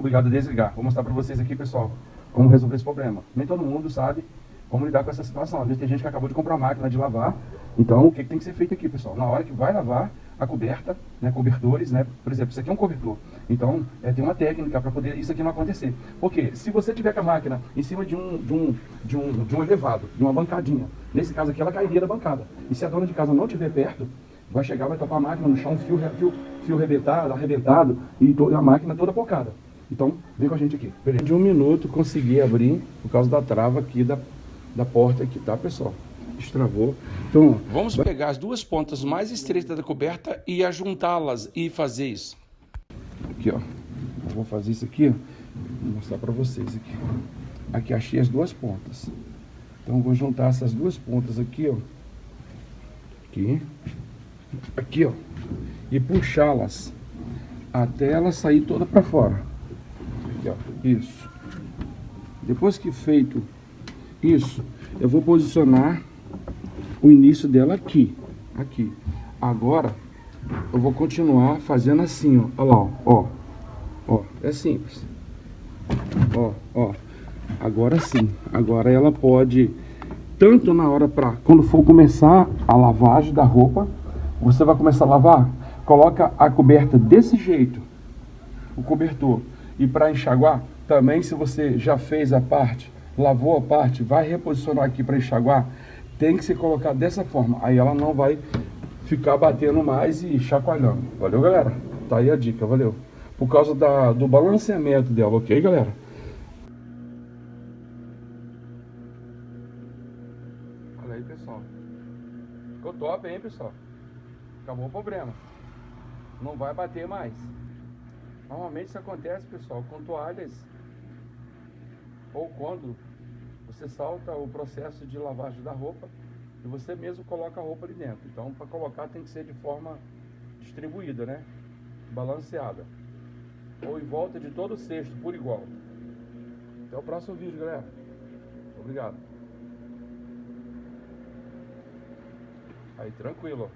obrigado a desligar. Vou mostrar para vocês aqui, pessoal, como resolver esse problema. Nem todo mundo sabe como lidar com essa situação. Às vezes tem gente que acabou de comprar uma máquina de lavar. Então, o que tem que ser feito aqui, pessoal? Na hora que vai lavar a coberta, né, cobertores, né, por exemplo, isso aqui é um cobertor. Então, tem uma técnica para poder isso aqui não acontecer. Porque se você tiver com a máquina em cima de um elevado, de uma bancadinha, nesse caso aqui ela cairia da bancada. E se a dona de casa não estiver perto, vai chegar, vai tocar a máquina no chão, fio arrebentado e toda a máquina toda pocada. Então, vem com a gente aqui. Beleza? De 1 minuto consegui abrir por causa da trava aqui da porta aqui, tá, pessoal? Destravou. Então, Vamos pegar as duas pontas mais estreitas da coberta e ajuntá-las e fazer isso. aqui, ó. Eu vou fazer isso aqui, ó. Vou mostrar pra vocês aqui. Aqui achei as duas pontas. Então, eu vou juntar essas duas pontas aqui, ó. Aqui, ó. E puxá-las até ela sair toda pra fora. Aqui, ó. Isso. Depois que feito isso, eu vou posicionar o início dela aqui. Agora, eu vou continuar fazendo assim, ó. Olha lá, ó. É simples. Ó. Agora sim. Agora ela pode, tanto na hora quando for começar a lavagem da roupa, você vai começar a lavar, coloca a coberta desse jeito, o cobertor. E para enxaguar, também se você já fez a parte, lavou a parte, vai reposicionar aqui para enxaguar, tem que se colocar dessa forma. Aí ela não vai ficar batendo mais e chacoalhando. Valeu, galera? Tá aí a dica, valeu. Por causa do balanceamento dela, ok, galera? Olha aí, pessoal. Ficou top, hein, pessoal? Acabou o problema. Não vai bater mais. Normalmente isso acontece, pessoal, com toalhas ou quando você salta o processo de lavagem da roupa e você mesmo coloca a roupa ali dentro. Então, para colocar tem que ser de forma distribuída, né? Balanceada. Ou em volta de todo o cesto, por igual. Até o próximo vídeo, galera. Obrigado. Aí, tranquilo.